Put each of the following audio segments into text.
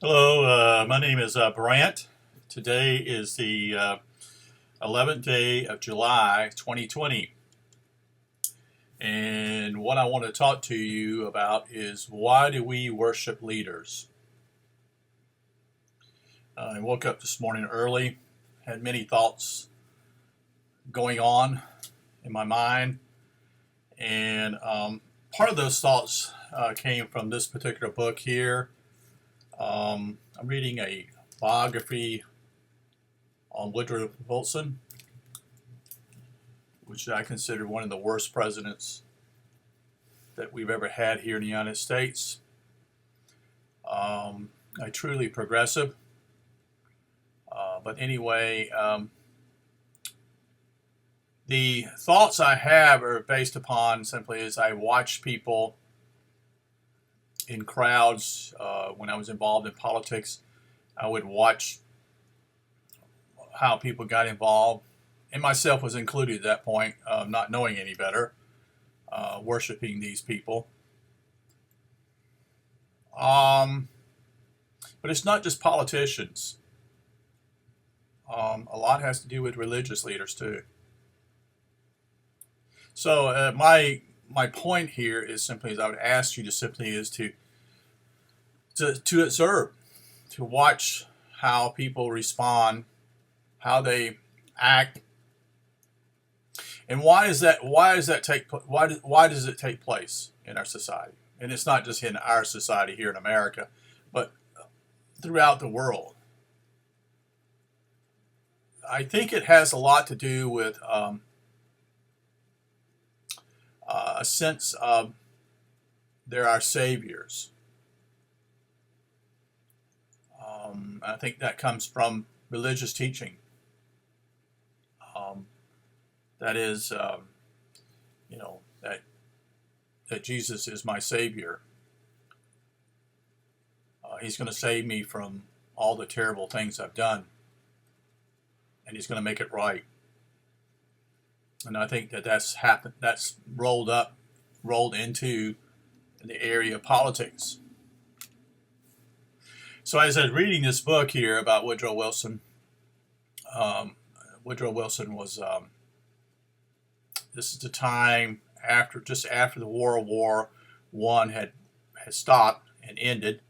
Hello, my name is Brant. Today is the 11th day of July 2020. And what I want to talk to you about is why do we worship leaders? I woke up this morning early, had many thoughts going on in my mind. And part of those thoughts came from this particular book here. I'm reading a biography on Woodrow Wilson, which I consider one of the worst presidents that we've ever had here in the United States. A truly progressive. But anyway, the thoughts I have are based upon simply as I watch people in crowds. When I was involved in politics, I would watch how people got involved, and myself was included at that point, not knowing any better, worshiping these people. But it's not just politicians. A lot has to do with religious leaders too. So my point here is simply, as I would ask you to simply is to observe, to watch how people respond, how they act, and why does it take place in our society? And it's not just in our society here in America, but throughout the world. I think it has a lot to do with a sense of they're our saviors. I think that comes from religious teaching. That is, that Jesus is my savior. He's going to save me from all the terrible things I've done, and he's going to make it right. And I think that's happened. That's rolled into the area of politics. So as I was reading this book here about Woodrow Wilson, Woodrow Wilson was. This is the time just after the World War One had stopped and ended,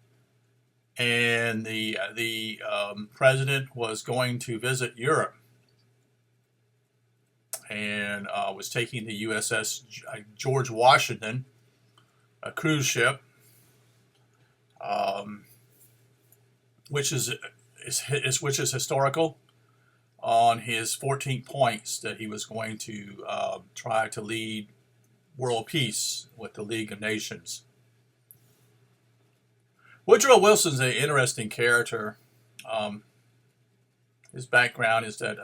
and the president was going to visit Europe, and was taking the USS George Washington, a cruise ship, which is historical, on his 14 points that he was going to try to lead world peace with the League of Nations. Woodrow Wilson's an interesting character. His background is that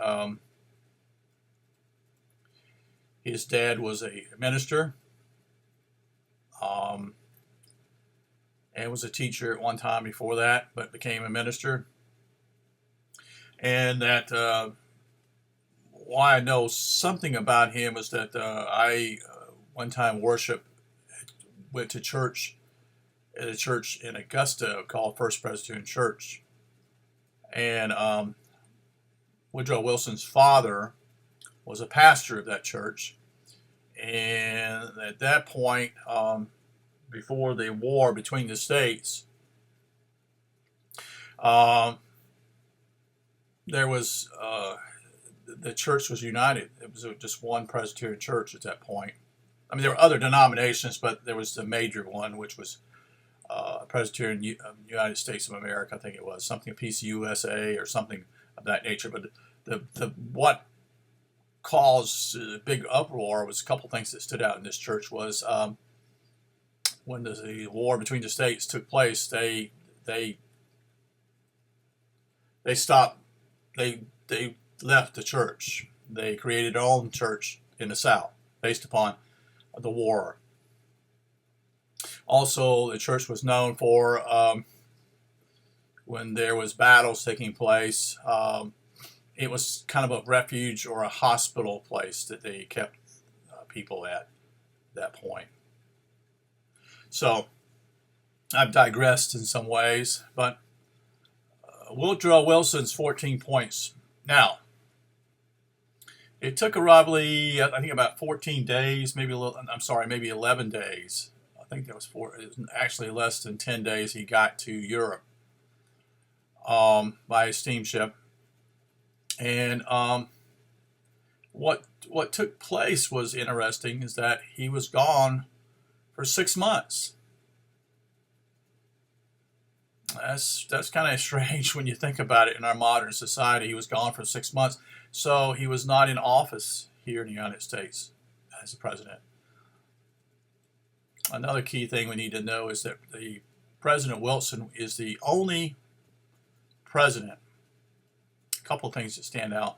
his dad was a minister, and was a teacher at one time before that, but became a minister. And that why I know something about him is that I one time went to church at a church in Augusta called First Presbyterian Church, and Woodrow Wilson's father was a pastor of that church. And at that point, before the war between the states, there was the church was united. It was just one Presbyterian church at that point. I mean, there were other denominations, but there was the major one, which was Presbyterian United States of America. I think it was something PCUSA or something of that nature. But the what caused a big uproar was a couple things that stood out in this church. Was when the war between the states took place, they stopped. They left the church. They created their own church in the South based upon the war. Also, the church was known for when there was battles taking place. It was kind of a refuge or a hospital place that they kept people at that point. So I've digressed in some ways, but Woodrow Wilson's 14 points. Now, it took probably, I think, about 14 days, maybe a little. I'm sorry, maybe 11 days. I think that was four. It was actually less than 10 days. He got to Europe by a steamship, and what took place was interesting. Is that he was gone for 6 months. That's kind of strange when you think about it in our modern society. He was gone for 6 months, so he was not in office here in the United States as a president. Another key thing we need to know is that the President Wilson is the only president. A couple things that stand out.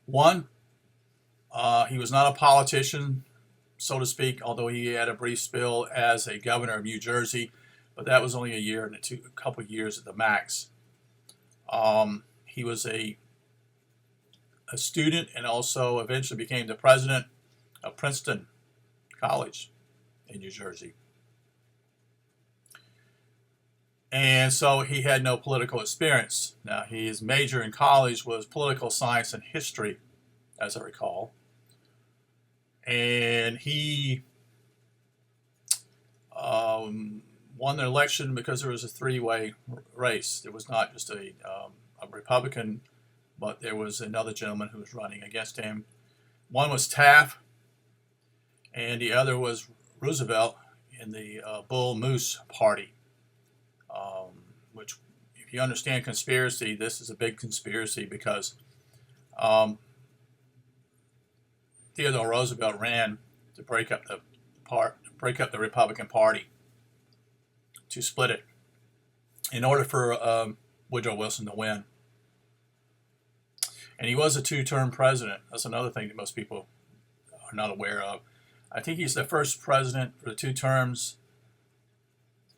One, he was not a politician, so to speak, although he had a brief spell as a governor of New Jersey, but that was only a year and a couple of years at the max. He was a student and also eventually became the president of Princeton College in New Jersey. And so he had no political experience. Now, his major in college was political science and history, as I recall. And he won the election because there was a three-way race. There was not just a Republican, but there was another gentleman who was running against him. One was Taft, and the other was Roosevelt in the Bull Moose Party, which, if you understand conspiracy, this is a big conspiracy because Theodore Roosevelt ran to break up the Republican Party, to split it, in order for Woodrow Wilson to win. And he was a two-term president. That's another thing that most people are not aware of. I think he's the first president for the 2 terms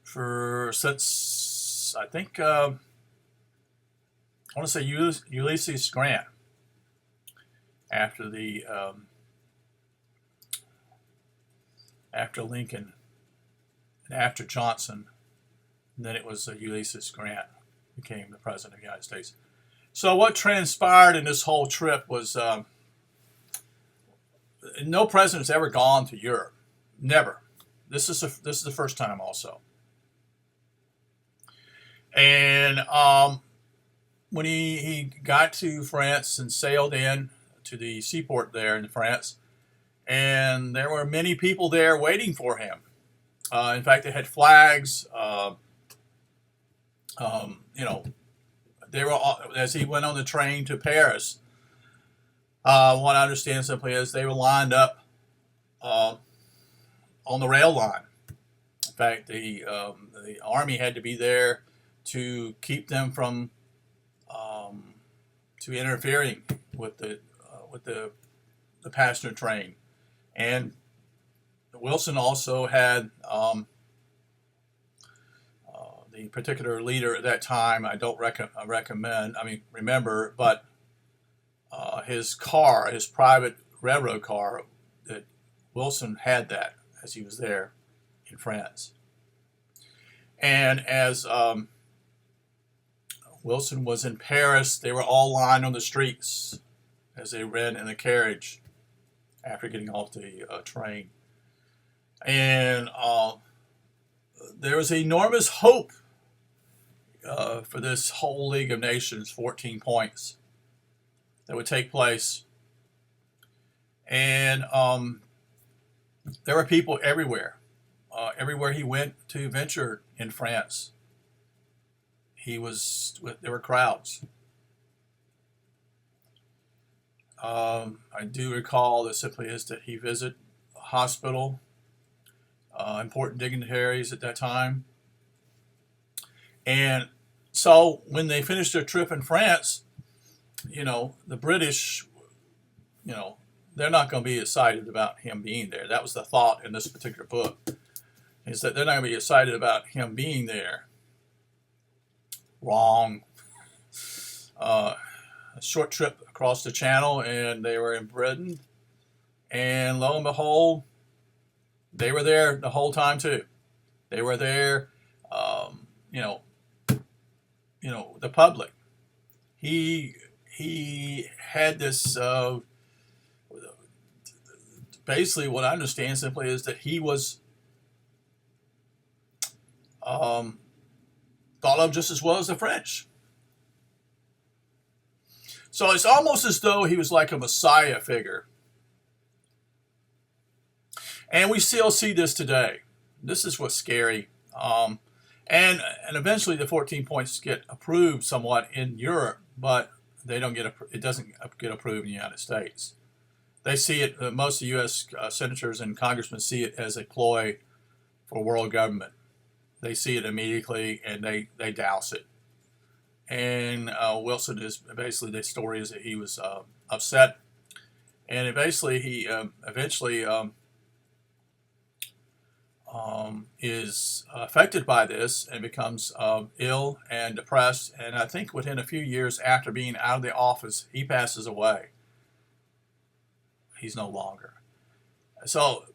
since I think I want to say Ulysses Grant, after Lincoln and after Johnson, and then it was Ulysses Grant became the president of the United States. So what transpired in this whole trip was no president's ever gone to Europe. Never. This is the first time also. And when he got to France and sailed in to the seaport there in France, and there were many people there waiting for him. In fact, they had flags. They were as he went on the train to Paris. What I understand simply is they were lined up on the rail line. In fact, the army had to be there to keep them from to interfering with the passenger train. And Wilson also had the particular leader at that time. I don't remember, but his car, his private railroad car, that Wilson had that as he was there in France. And as Wilson was in Paris, they were all lined on the streets as they ran in the carriage after getting off the train. And there was enormous hope for this whole League of Nations, 14 points, that would take place. And there were people everywhere. Everywhere he went to venture in France, there were crowds. I do recall that simply is that he visited a hospital, important dignitaries at that time. And so when they finished their trip in France, the British, they're not going to be excited about him being there. That was the thought in this particular book, is that they're not going to be excited about him being there. Wrong. A short trip across the channel, and they were in Britain, and lo and behold, they were there the whole time too. They were there, the public. He had this. Basically, what I understand simply is that he was um, thought of just as well as the French. So it's almost as though he was like a messiah figure. And we still see this today. This is what's scary. And eventually the 14 points get approved somewhat in Europe, but they don't get it doesn't get approved in the United States. They see it. Most of the U.S. Senators and congressmen see it as a ploy for world government. They see it immediately and they douse it. And Wilson is basically, the story is that he was upset, and he eventually is affected by this and becomes ill and depressed. And I think within a few years after being out of the office, he passes away. He's no longer. So,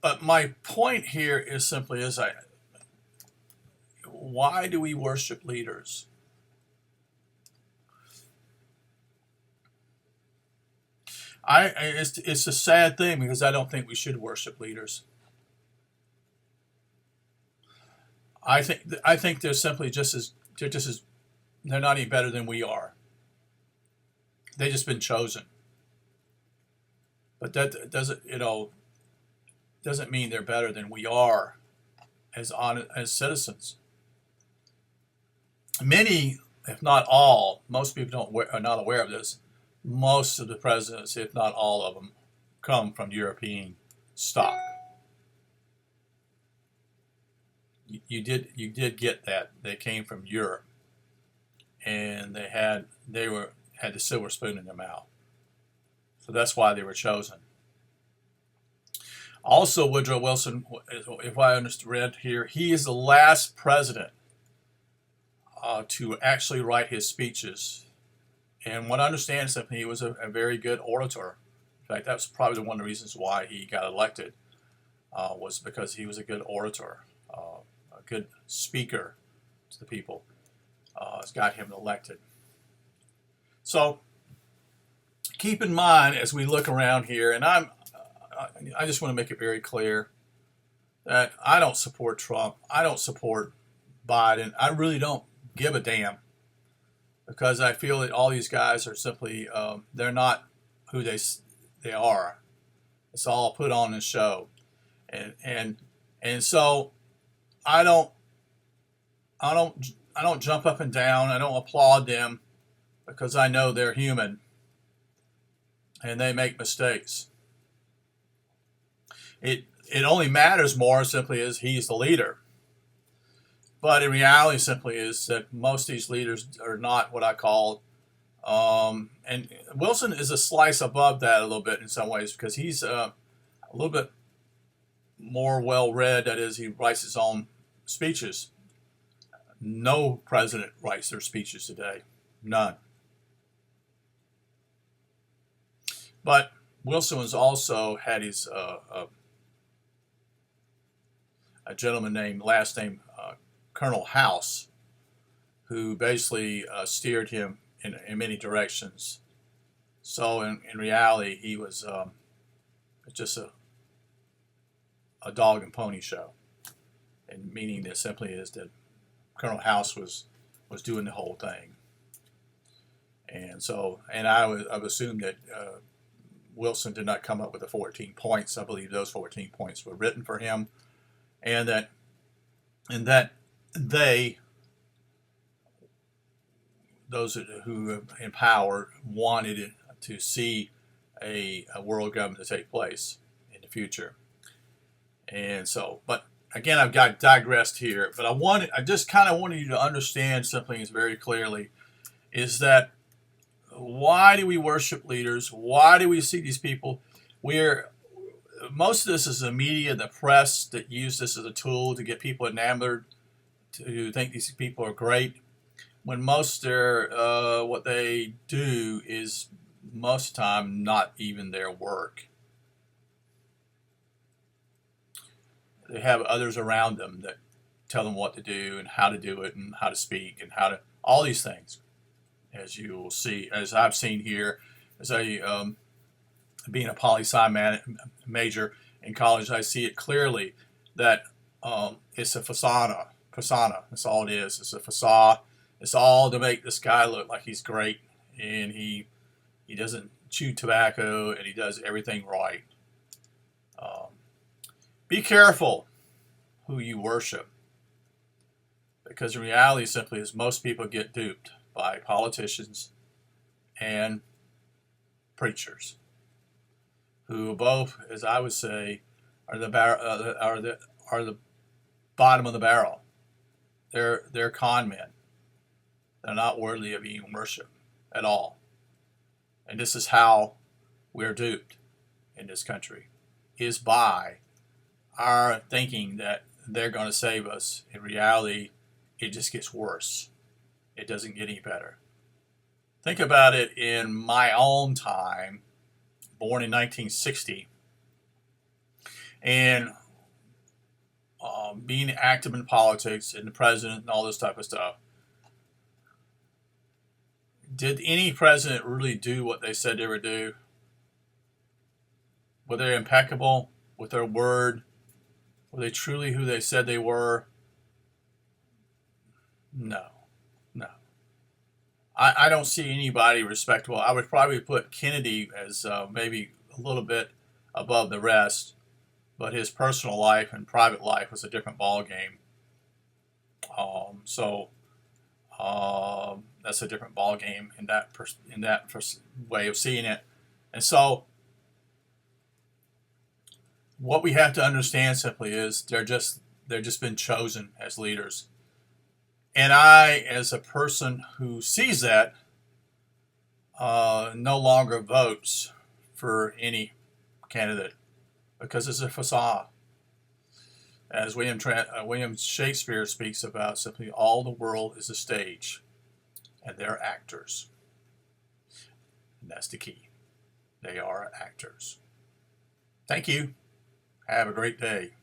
but my point here is simply why do we worship leaders? It's a sad thing because I don't think we should worship leaders. I think they're simply they're not any better than we are. They've just been chosen, but that doesn't mean they're better than we are as citizens. Many, if not all, most people are not aware of this. Most of the presidents, if not all of them, come from European stock. You did get that. They came from Europe, and they had the silver spoon in their mouth. So that's why they were chosen. Also, Woodrow Wilson, if I understood here, he is the last president to actually write his speeches. And what I understand is that he was a very good orator. In fact, that's probably one of the reasons why he got elected, was because he was a good orator, a good speaker to the people. It's got him elected. So keep in mind as we look around here, and I just want to make it very clear that I don't support Trump. I don't support Biden. I really don't give a damn, because I feel that all these guys are simply they're not who they are. It's all put on a show, and so I don't jump up and down. I don't applaud them because I know they're human and they make mistakes. It only matters more simply as he's the leader. But in reality, simply is that most of these leaders are not what I call, and Wilson is a slice above that a little bit in some ways, because he's a little bit more well-read. That is, he writes his own speeches. No president writes their speeches today. None. But Wilson was also had his a gentleman last name Colonel House, who basically steered him in many directions. So in reality, he was just a dog and pony show, and meaning that simply is that Colonel House was doing the whole thing. And so, and I would assume that Wilson did not come up with the 14 points. I believe those 14 points were written for him, and that those who in power wanted to see a world government to take place in the future. And so, but again, I've got digressed here. But I just kind of wanted you to understand something very clearly, is that why do we worship leaders? Why do we see these people? Most of this is the media, the press, that use this as a tool to get people enamored, to think these people are great, when most what they do is most of the time not even their work. They have others around them that tell them what to do and how to do it and how to speak and how to all these things, as you will see, as I've seen here, as I being a poli-sci major in college, I see it clearly that it's a facade. That's all it is. It's a facade. It's all to make this guy look like he's great, and he doesn't chew tobacco, and he does everything right. Be careful who you worship, because the reality simply is most people get duped by politicians and preachers, who both, as I would say, are the bottom of the barrel. They're con men. They're not worthy of being worshipped at all. And this is how we're duped in this country, is by our thinking that they're going to save us. In reality, it just gets worse. It doesn't get any better. Think about it in my own time, born in 1960, and being active in politics and the president and all this type of stuff. Did any president really do what they said they would do? Were they impeccable with their word? Were they truly who they said they were? No. I don't see anybody respectable. I would probably put Kennedy as maybe a little bit above the rest, but his personal life and private life was a different ball game. That's a different ball game in that way of seeing it. And so, what we have to understand simply is they're just been chosen as leaders. And I, as a person who sees that, no longer votes for any candidate because it's a facade. As William Shakespeare speaks about, simply all the world is a stage, and they're actors. And that's the key. They are actors. Thank you. Have a great day.